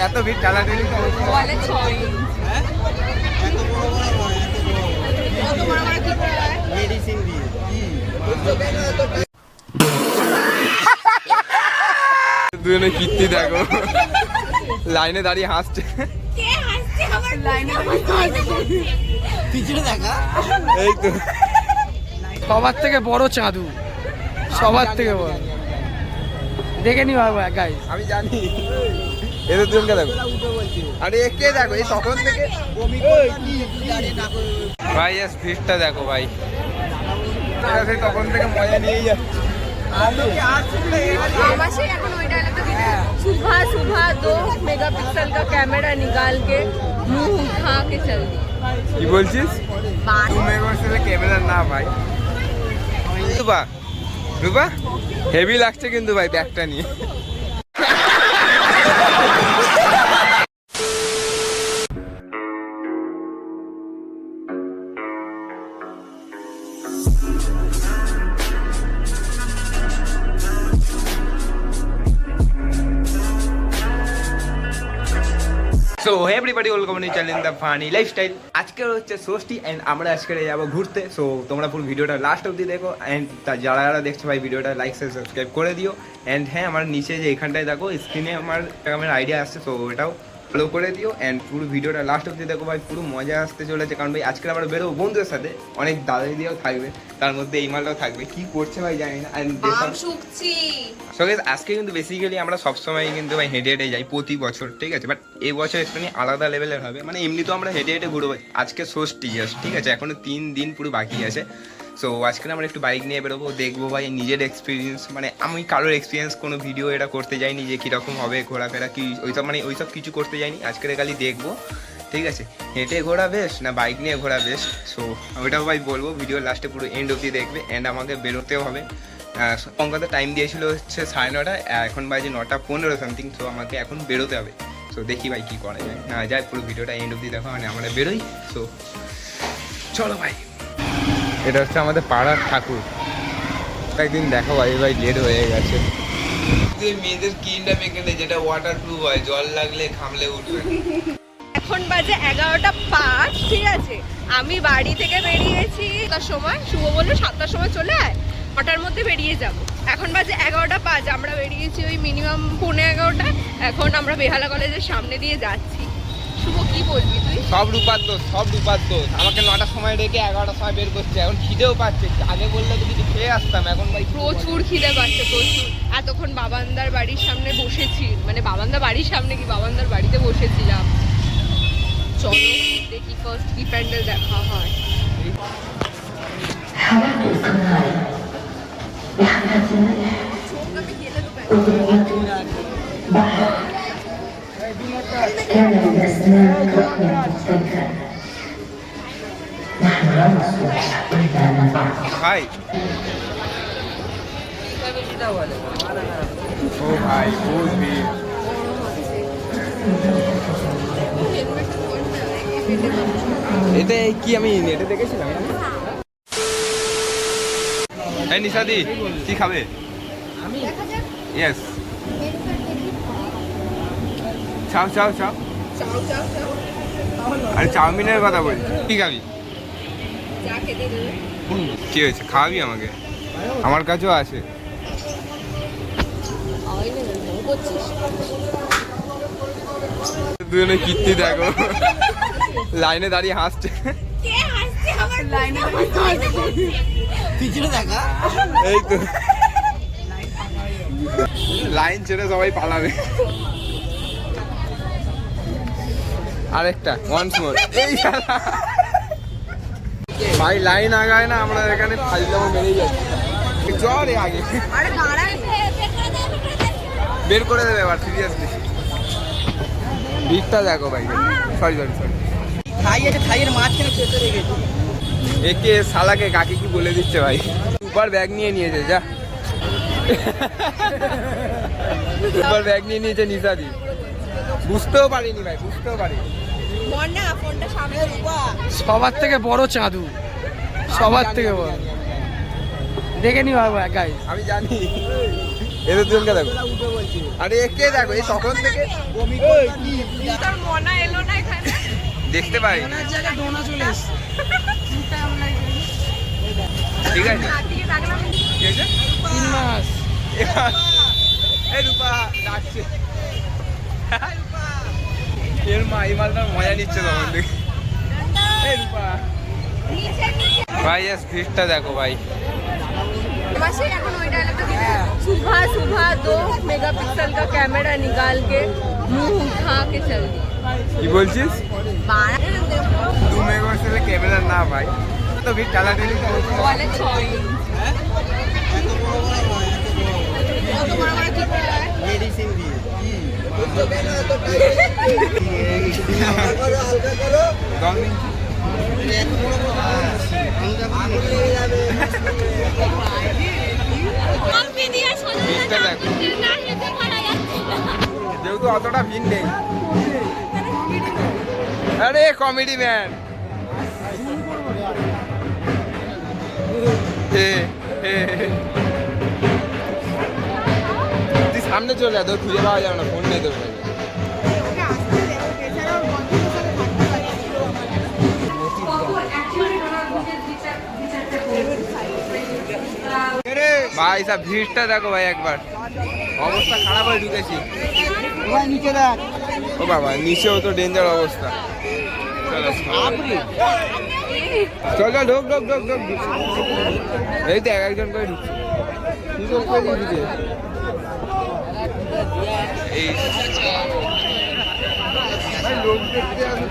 এত ভিড় টালাটালি বলে 6 ইঞ্চ। মেডিসিন দিয়ে দুজনে কীর্তি দেখো লাইনে দাঁড়িয়ে হাসছে। পিছনে দেখা এই তো সবার থেকে বড় চাঁদু, সবার থেকে বড়। দেখে নি বাবা গাইস, আমি জানি এদের দুজনকে দেখো। আরে কে দেখো এই তখন থেকে ভাই এস ভিড়টা দেখো ভাই, সেই তখন থেকে মজা নিয়েই যাচ্ছে। सुबह सुबह 2 मेगापिक्सल का कैमरा निकाल के मुंह उठा के चल दी। কি বলছিস? 2 মেগাপিক্সেলের ক্যামেরা না ভাই। রূপা রূপা হেভি লাগছে কিন্তু ভাই ব্যাগটা নিয়ে। So everybody welcome to channel the funny lifestyle. আজকে হচ্ছে ষষ্ঠী এন্ড আমরা আজকে যাবো ঘুরতে। সো তোমরা পুরো ভিডিওটা লাস্ট অবধি দেখো এন্ড যারা যারা দেখছো ভাই ভিডিওটা লাইক সাবস্ক্রাইব করে দিও। এন্ড হ্যাঁ আমার নিচে যে এখানটায় দেখো স্ক্রিনে আমার আইডিয়া আসছে, তো ওটাও ফলো করে দিও এন্ড পুরো ভিডিওটা লাস্ট অবধি দেখো ভাই, পুরো মজা আসতে চলেছে। কারণ ভাই আজকে আমরা বেরোবো বন্ধুদের সাথে, অনেক দাদা দিদিও থাকবে, তার মধ্যে এই মালটাও থাকবে। কি করছে ভাই জানি না। আজকে কিন্তু বেসিক্যালি আমরা সবসময় কিন্তু ভাই হেঁটে হেঁটে যাই প্রতি বছর, ঠিক আছে, বাট এই বছর একটুখানি আলাদা লেভেলের হবে। মানে এমনি তো আমরা হেঁটে হেঁটে ঘুরবো, আজকে ষষ্ঠী জাস্ট, ঠিক আছে, এখনো 3 দিন পুরো বাকি আছে। সো আজকে আমরা একটু বাইক নিয়ে বেরোবো, দেখবো ভাই নিজের এক্সপিরিয়েন্স, মানে আমি কারোর এক্সপিরিয়েন্স কোনো ভিডিও এটা করতে যাইনি যে কীরকম হবে ঘোরাফেরা কি ওইসব, মানে ওইসব কিছু করতে যাইনি। আজকে খালি দেখবো, ঠিক আছে, হেঁটে ঘোরা বেশ না বাইক নিয়ে ঘোরা বেশ। সো ওইটাও ভাই বলবো, ভিডিও লাস্টে পুরো এন্ড অবধি দেখবে। এন্ড আমাকে বেরোতেও হবে। কলকাতা টাইম দিয়েছিল হচ্ছে 9:30, এখন বাজে 9:15 সামথিং। সো আমাকে এখন বেরোতে হবে। সো দেখি ভাই কী করা যায় না যায়, পুরো ভিডিওটা এন্ড অবধি দেখো, মানে আমরা বেরোই। সো চলো ভাই। এটা হচ্ছে আমাদের পাড়ার ঠাকুর, একদিন দেখো ভাই ভাই লেট হয়ে গেছে। মেয়েদের কিনটা মেখে যেটা ওয়াটার প্রুফ হয়, জল লাগলে ঘামলে উঠবে। এখন বাজে 11:05, ঠিক আছে, আমি বাড়ি থেকে বেরিয়েছি তার সময়, শুভ বললো 7টার সময় চলে আয়, 8টার মধ্যে বেরিয়ে যাব। এখন বাজে 11:05, আমরা বেরিয়েছি ওই মিনিমাম 11:15। এখন আমরা বেহালা কলেজের সামনে দিয়ে যাচ্ছি। শুভ কি বলবি তুই? সব রূপার দোষ, সব রূপার দোষ। আমাকে 9টার সময় রেখে 11টার সময় বের করছে। এখন খিদেও পাচ্ছে, আগে বললে তো কিছু খেয়ে আসতাম। এখন ভাই প্রচুর খিদে পাচ্ছে, প্রচুর। এতক্ষণ বাবানদার বাড়ির সামনে বসেছি, মানে বাবানদার বাড়ির সামনে কি বাবানদার বাড়িতে বসেছিলাম। চলো দেখি ফার্স্ট কি প্যান্ডেল দেখা হয়। كان للأسنان رؤيا مختلفة. نحن لا نصلح إلا نضع. ভাই ও ভাই বহুত ভিড়। এতে কি আমি নেটে দেখেছিলাম। হ্যাঁ নিশাদি কি খাবে? ইয়েস চাও চাও চাও। আরে চাউমিনের কথা বলছি, কি খাবি? কি হয়েছে, খাওয়াবি আমাকে? আমার কাছেও আছে। দুজনে কীর্তি দেখো লাইনে দাঁড়িয়ে হাসছে। পিছনে দেখা এই তো লাইন ছেড়ে সবাই পালাবে। আরেকটা ওয়ান্স মোর। এই ভাই লাইন আগায় না, আমরা এখানে ফাইলটাও বেরিয়ে যাচ্ছি। চল আগে বের করে দেবে এবার, সিরিয়াসলি ভিড়টা দেখো ভাই। সরি সরি সরি, খাই আছে, খাইয়ের মাঝখানে খেতে রেখেছি। একে শালাকে কাকে কি বলে দিচ্ছে ভাই। সুপার ব্যাগ নিয়ে নিয়েছে, যা সুপার ব্যাগ নিয়ে নিয়েছে নিশাদি। বুঝতেও পারিনি ভাই, বুঝতেও পারিনি। সবার থেকে বড় চাঁদু, সবার থেকে বড়। দেখে নি বাবা গাইস, আমি জানি এদের দুজনকে দেখো। আরে একে দেখো এই তখন থেকে তোর মনা এলো না এখানে দেখতে পাই ডোনা চলে এসছে। ঠিক আছে নাতিকে ডাকলাম কি আছে 3 মাস। এই রূপা ডাকছে এর মা এই মালটার মজা নিচ্ছে তখন থেকে এই রূপা ভাই এস ভিড়টা দেখো ভাই बस এখন ওই ডায়লগটা দিতে सुबह सुबह 2 मेगापिक्सल का कैमरा निकाल के मुंह उठा के चल दी কি বলছিস 2 মেগাপিক্সেলের ক্যামেরা না ভাই তো ভিড় টালাটালি বলে 6 কত বড় বড় ঠিক করে মেডিসিন দিয়ে ভিড়টা দেখো যেহেতু অতটা ভিড় নেই আরে কমেডি ম্যান তুই সামনে চলে যা তোর খুঁজে পাওয়া যাবে না ফোন নেই তোর কাছে। ভাই সব ভিড়টা দেখো ভাই একবার অবস্থা খারাপ হয়ে ঢুকেছি নিচে দেখ ও বাবা নিচেও তো ডেঞ্জার অবস্থা চল চল ঢোক ঢোক ঢোক ঢোক এই দেখ একজন করে ঢুকছে সুযোগ করে দিয়েছে এই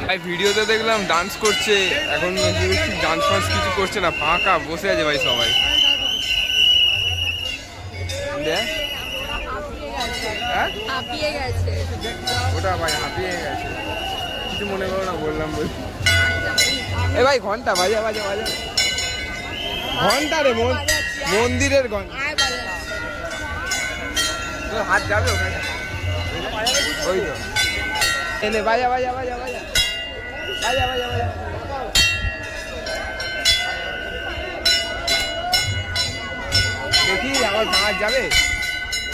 ভাই ভিডিওতে দেখলাম ডান্স করছে এখন ডান্স ফান্স কিছু করছে না ফাঁকা বসে আছে ভাই সবাই দেখ হ্যাঁ হাঁপিয়ে গেছে ওটা ভাই হাঁপিয়ে গেছে কিছু মনে করো না বললাম বল এ ভাই ঘন্টা বাজা বাজা বাজা ঘন্টা রে মন্দিরের ঘন্টা আয় বলে তোর হাত যাবে ওখানে ওই তো এনে বাজা বাজা বাজা বাজা বাজা বাজা বাজা দেখি আমার হাত যাবে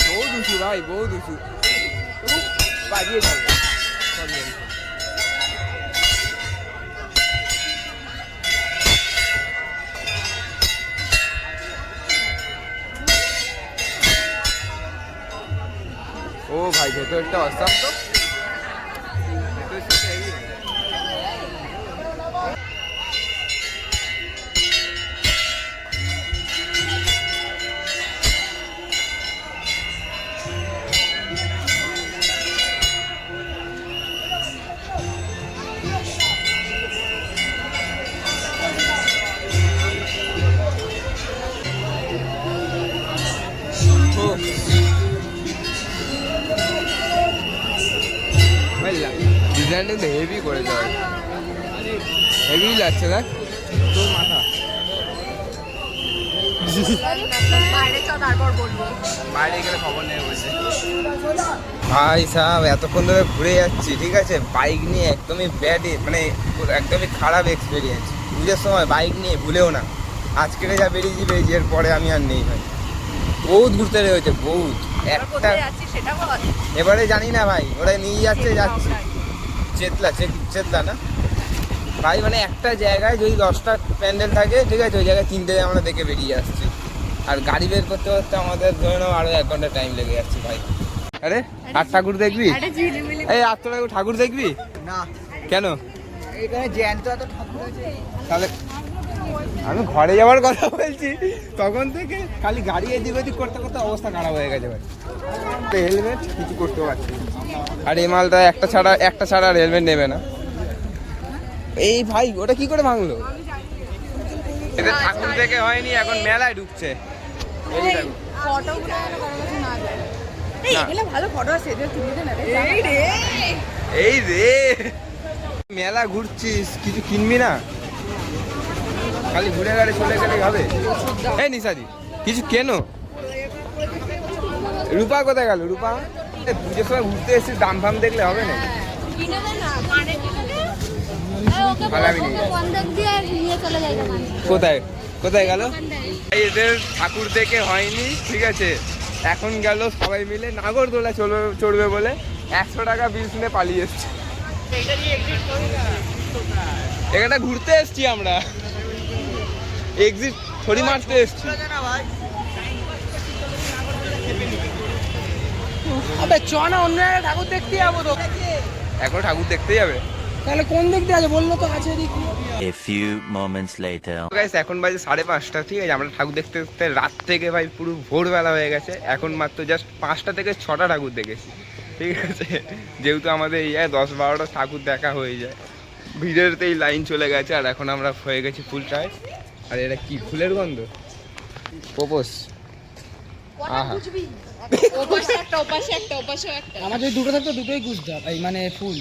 বহু দুশু ভাই বহু দুশু বাজিয়ে যাবে ও ভাই ভেতরটা অসাম তো ডিজাইনটা হেভি করে দেওয়া হেভি লাগছে দেখ তোর মাথা বাইরে চ তারপর বলবো বাইরে গেলে খবর নেই বলছে ভাই সাহেব এতক্ষণ ধরে ঘুরে যাচ্ছি ঠিক আছে বাইক নিয়ে একদমই ব্যাড মানে একদমই খারাপ এক্সপিরিয়েন্স পুজোর সময় বাইক নিয়ে ভুলেও না আজকে যা বেরিয়েছি এরপরে আমি আর নেই ভাই বহুত ঘুরতে রয়েছে বহুত একটা কোথায় যাচ্ছি সেটা বল এবারে জানি না ভাই ওরা নিয়ে যাচ্ছে চেতলা না ভাই মানে একটা জায়গায় যদি 10টা প্যান্ডেল থাকে ঠিক আছে ওই জায়গায় 3টে আমরা দেখে বেরিয়ে আসছি আর গাড়ি বের করতে করতে আমাদের ধরে নাও আরো 1 ঘন্টা টাইম লেগে যাচ্ছে ভাই আরে আর ঠাকুর দেখবি আরে ঝিলিমিলি এই আর তোরা ঠাকুর দেখবি না কেন এখানে জ্যান্ত এত ঠাকুর আছে তাহলে আমি ঘরে যাওয়ার কথা বলছি তখন থেকে খালি গাড়ি এদিক ওদিক করতে করতে অবস্থা খারাপ হয়ে গেছে ভাই হেলমেট কিছু করতে পারছি না। আর এই মালটা একটা ছাড়া আর হেলমেট নেবে না এই ভাই ওটা কি করে ভাঙলো এদের ঠাকুর দেখে হয়নি এখন মেলায় ঢুকছে এই দেখো। ফটোগুলো না যায় এই না। এগুলো ভালো ফটো আছে এদের তুলে দে না রে এই রে এই রে মেলা ঘুরছিস কিছু কিনবি না খালি ঘুরে গাড়ি চলে গেলে হবে এই নিশাদি কিছু কেন রূপা কোথায় গেল রূপা পুজোর সময় ঘুরতে এসেছিস দাম ফাম দেখলে হবে না কিনে দে না কানে কিনে দে ভালো আমি নিয়ে যাচ্ছি। বন্ধক দিয়ে নিয়ে চলে যায় দোকানে কোথায় কোথায় গেল এদের ঠাকুর দেখে হয়নি ঠিক আছে এখন গেল সবাই মিলে নাগরদোলা চড়বে বলে 100 টাকা বিল শুনে পালিয়ে এসছে। এখানটা ঘুরতে এসছি আমরা, এক্সিট থরি মারতে এসছি। আবে চ না অন্য জায়গায় ঠাকুর দেখতে যাবো তো। এখন ঠাকুর দেখতে যাবে? তাহলে কোন দিক দিয়ে আছে বললো তো আছে দিক। A few moments later. Guys এখন বাজে 5:30, ঠিক আছে? আমরা ঠাকুর দেখতে দেখতে রাত থেকে ভাই পুরো ভোরবেলা হয়ে গেছে। এখন মাত্র জাস্ট 5টা থেকে 6টা ঠাকুর দেখেছি, ঠিক আছে? যেহেতু আমাদের এই 10-12টা ঠাকুর দেখা হয়ে যায়, ভিড়েরতেই লাইন চলে গেছে। আর এখন আমরা হয়ে গেছি ফুল টায়ার্ড। আর এটা কি ফুলের গন্ধ? প্রপোজ। আহা, ওপাশে একটা ওপাশে একটা ওপাশে একটা। আমার যদি দুটো থাকতো দুটোই গুছতাম, এই মানে ফুল।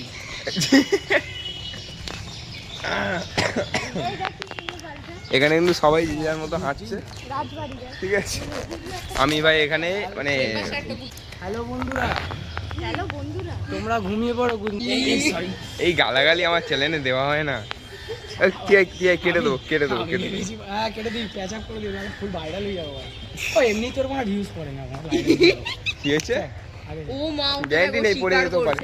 এখানে কিন্তু সবাই যে যার মতো হাঁটছে, ঠিক আছে? আমি ভাই এখানে মানে হ্যালো বন্ধুরা, তোমরা ঘুমিয়ে পড়ো। এই গালাগালি আমার চ্যানেলে দেওয়া হয় না। কেটে দেবো। হ্যাঁ কেটে দিই, ক্যাচ আপ করে দিই, মানে ফুল ভাইরাল হয়ে যাবো। ও এমনি তোর কোনো ভিউজ পড়ে না। কি হয়েছে? ও মা গ্যারান্টি নেই, পড়ে যেতে পারে।